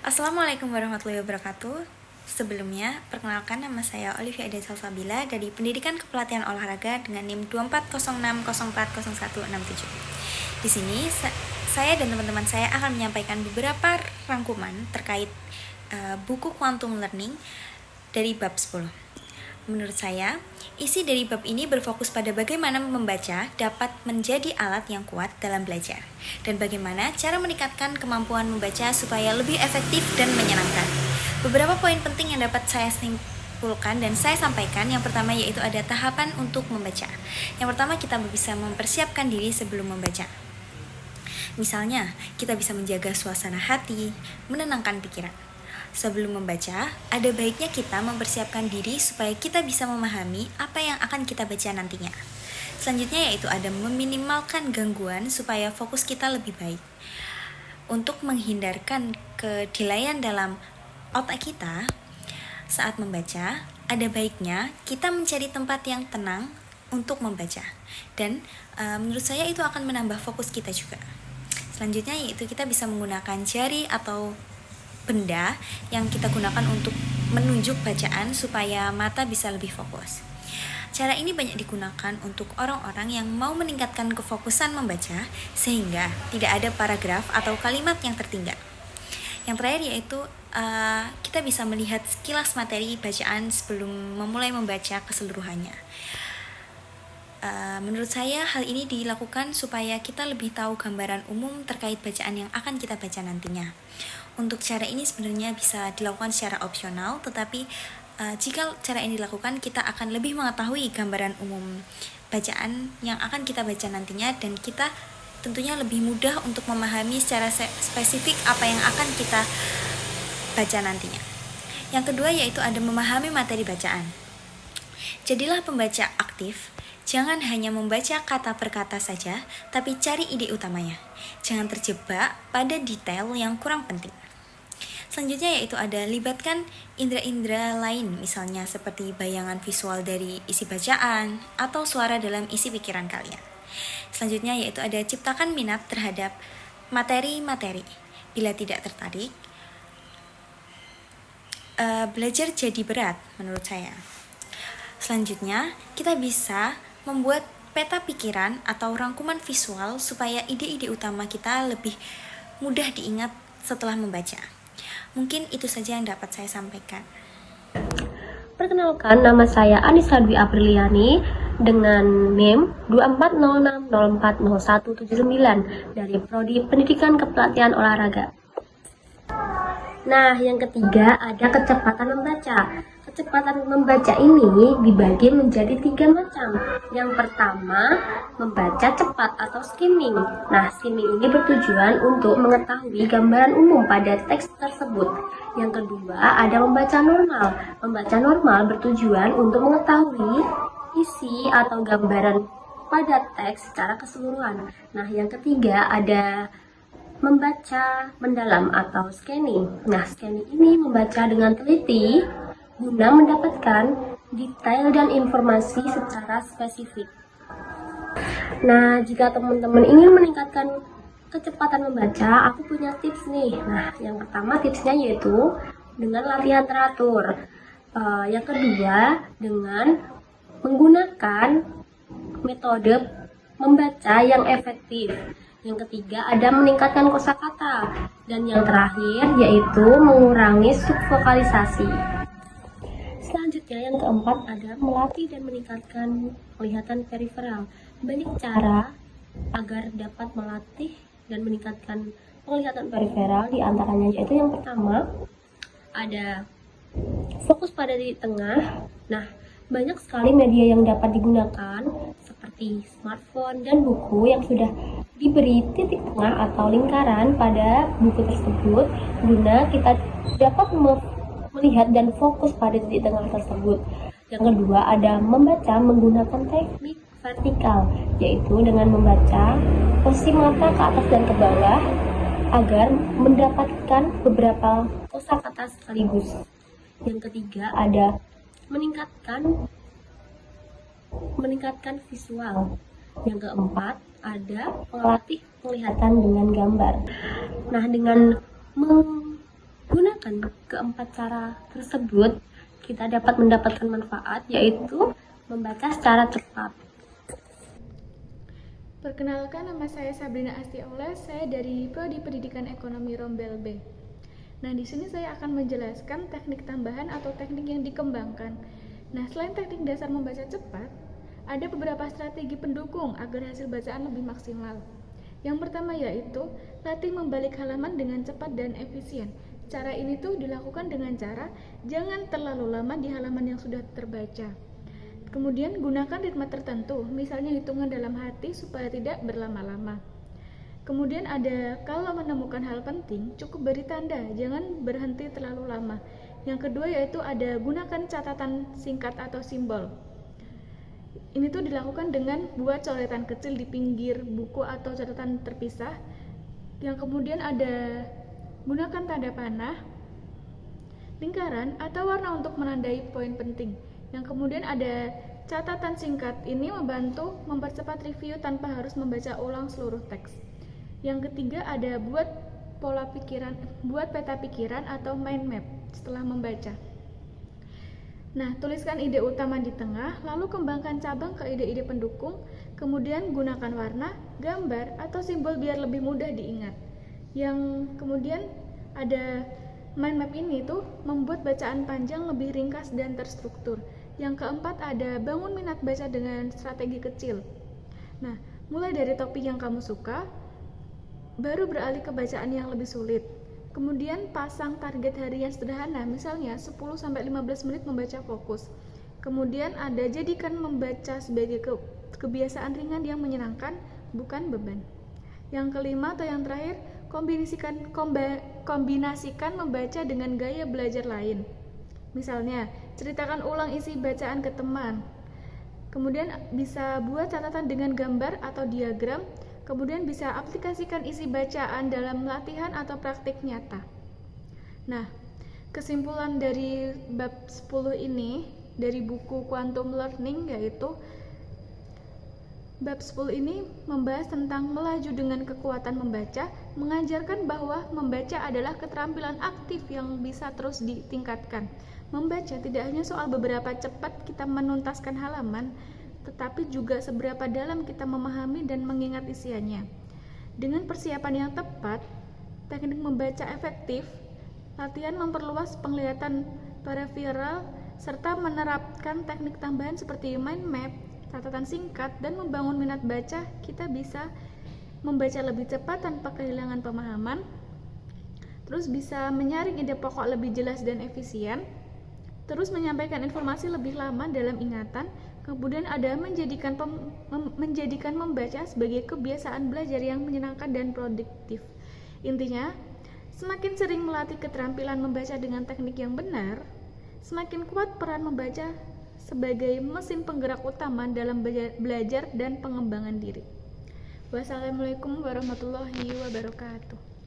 Assalamualaikum warahmatullahi wabarakatuh. Sebelumnya, perkenalkan nama saya Olivia Ida Salsabila dari Pendidikan Kepelatihan Olahraga dengan NIM 2406040167. Di sini, saya dan teman-teman saya akan menyampaikan beberapa rangkuman terkait buku Quantum Learning dari bab 10. Menurut saya, isi dari bab ini berfokus pada bagaimana membaca dapat menjadi alat yang kuat dalam belajar, dan bagaimana cara meningkatkan kemampuan membaca supaya lebih efektif dan menyenangkan. Beberapa poin penting yang dapat saya simpulkan dan saya sampaikan, yang pertama yaitu ada tahapan untuk membaca. Yang pertama, kita bisa mempersiapkan diri sebelum membaca. Misalnya, kita bisa menjaga suasana hati, menenangkan pikiran. Sebelum membaca, ada baiknya kita mempersiapkan diri supaya kita bisa memahami apa yang akan kita baca nantinya. Selanjutnya yaitu ada meminimalkan gangguan supaya fokus kita lebih baik. Untuk menghindarkan kedelaian dalam otak kita saat membaca, ada baiknya kita mencari tempat yang tenang untuk membaca. Dan menurut saya itu akan menambah fokus kita juga. Selanjutnya yaitu kita bisa menggunakan jari atau benda yang kita gunakan untuk menunjuk bacaan supaya mata bisa lebih fokus. Cara ini banyak digunakan untuk orang-orang yang mau meningkatkan kefokusan membaca sehingga tidak ada paragraf atau kalimat yang tertinggal. Yang terakhir yaitu kita bisa melihat sekilas materi bacaan sebelum memulai membaca keseluruhannya. Menurut saya hal ini dilakukan supaya kita lebih tahu gambaran umum terkait bacaan yang akan kita baca nantinya. Untuk cara ini sebenarnya bisa dilakukan secara opsional, tetapi jika cara ini dilakukan, kita akan lebih mengetahui gambaran umum bacaan yang akan kita baca nantinya, dan kita tentunya lebih mudah untuk memahami secara spesifik apa yang akan kita baca nantinya. Yang kedua yaitu ada memahami materi bacaan. Jadilah pembaca aktif. Jangan hanya membaca kata per kata saja, tapi cari ide utamanya. Jangan terjebak pada detail yang kurang penting. Selanjutnya yaitu ada libatkan indera-indera lain, misalnya seperti bayangan visual dari isi bacaan atau suara dalam isi pikiran kalian. Selanjutnya yaitu ada ciptakan minat terhadap materi-materi. Bila tidak tertarik, belajar jadi berat menurut saya. Selanjutnya, kita bisa membuat peta pikiran atau rangkuman visual supaya ide-ide utama kita lebih mudah diingat setelah membaca. Mungkin itu saja yang dapat saya sampaikan. Perkenalkan, nama saya Anissa Dwi Apriliani dengan NIM 2406040179 dari Prodi Pendidikan Kepelatihan Olahraga. Nah, yang ketiga ada kecepatan membaca. Kecepatan membaca ini dibagi menjadi 3 macam. Yang pertama, membaca cepat atau skimming. Nah, skimming ini bertujuan untuk mengetahui gambaran umum pada teks tersebut. Yang kedua, ada membaca normal. Membaca normal bertujuan untuk mengetahui isi atau gambaran pada teks secara keseluruhan. Nah, yang ketiga ada membaca mendalam atau scanning. Nah, scanning ini membaca dengan teliti guna mendapatkan detail dan informasi secara spesifik. Nah, jika teman-teman ingin meningkatkan kecepatan membaca, aku punya tips nih. Nah, yang pertama tipsnya yaitu dengan latihan teratur. Yang kedua, dengan menggunakan metode membaca yang efektif. Yang ketiga, ada meningkatkan kosakata. Dan yang terakhir yaitu mengurangi subvokalisasi. Selanjutnya yang keempat ada melatih dan meningkatkan penglihatan periferal. Banyak cara agar dapat melatih dan meningkatkan penglihatan periferal, di antaranya yaitu yang pertama ada fokus pada titik tengah. Nah, banyak sekali media yang dapat digunakan seperti smartphone dan buku yang sudah diberi titik tengah atau lingkaran pada buku tersebut guna kita dapat melihat dan fokus pada titik tengah tersebut. Yang kedua ada membaca menggunakan teknik vertikal, yaitu dengan membaca posisi mata ke atas dan ke bawah agar mendapatkan beberapa kosakata sekaligus. Yang ketiga ada meningkatkan visual. Yang keempat ada melatih penglihatan dengan gambar. Nah, dengan Dengan keempat cara tersebut, kita dapat mendapatkan manfaat, yaitu membaca secara cepat. Perkenalkan, nama saya Sabrina Astiola, saya dari Prodi Pendidikan Ekonomi Rombel B. Nah, di sini saya akan menjelaskan teknik tambahan atau teknik yang dikembangkan. Nah, selain teknik dasar membaca cepat, ada beberapa strategi pendukung agar hasil bacaan lebih maksimal. Yang pertama yaitu latih membalik halaman dengan cepat dan efisien. Cara ini tuh dilakukan dengan cara jangan terlalu lama di halaman yang sudah terbaca. Kemudian gunakan ritme tertentu, misalnya hitungan dalam hati supaya tidak berlama-lama. Kemudian ada kalau menemukan hal penting, cukup beri tanda, jangan berhenti terlalu lama. Yang kedua yaitu ada gunakan catatan singkat atau simbol. Ini tuh dilakukan dengan buat coretan kecil di pinggir buku atau catatan terpisah. Yang kemudian ada gunakan tanda panah, lingkaran, atau warna untuk menandai poin penting. Yang kemudian ada catatan singkat, ini membantu mempercepat review tanpa harus membaca ulang seluruh teks. Yang ketiga ada buat peta pikiran atau mind map setelah membaca. Nah, tuliskan ide utama di tengah, lalu kembangkan cabang ke ide-ide pendukung, kemudian gunakan warna, gambar, atau simbol biar lebih mudah diingat. Yang kemudian ada mind map ini tuh membuat bacaan panjang lebih ringkas dan terstruktur. Yang keempat ada bangun minat baca dengan strategi kecil. Nah, mulai dari topik yang kamu suka, baru beralih ke bacaan yang lebih sulit. Kemudian pasang target harian sederhana, misalnya 10-15 menit membaca fokus. Kemudian ada jadikan membaca sebagai kebiasaan ringan yang menyenangkan, bukan beban. Yang kelima atau yang terakhir, kombinasikan membaca dengan gaya belajar lain. Misalnya, ceritakan ulang isi bacaan ke teman. Kemudian bisa buat catatan dengan gambar atau diagram. Kemudian bisa aplikasikan isi bacaan dalam latihan atau praktik nyata. Nah, kesimpulan dari bab 10 ini dari buku Quantum Learning yaitu bab 10 ini membahas tentang melaju dengan kekuatan membaca, mengajarkan bahwa membaca adalah keterampilan aktif yang bisa terus ditingkatkan. Membaca tidak hanya soal beberapa cepat kita menuntaskan halaman, tetapi juga seberapa dalam kita memahami dan mengingat isiannya. Dengan persiapan yang tepat, teknik membaca efektif, latihan memperluas penglihatan peripheral, serta menerapkan teknik tambahan seperti mind map, catatan singkat, dan membangun minat baca, kita bisa membaca lebih cepat tanpa kehilangan pemahaman, terus bisa menyaring ide pokok lebih jelas dan efisien, terus menyampaikan informasi lebih lama dalam ingatan, kemudian ada menjadikan membaca sebagai kebiasaan belajar yang menyenangkan dan produktif. Intinya, semakin sering melatih keterampilan membaca dengan teknik yang benar, semakin kuat peran membaca sebagai mesin penggerak utama dalam belajar dan pengembangan diri. Wassalamualaikum warahmatullahi wabarakatuh.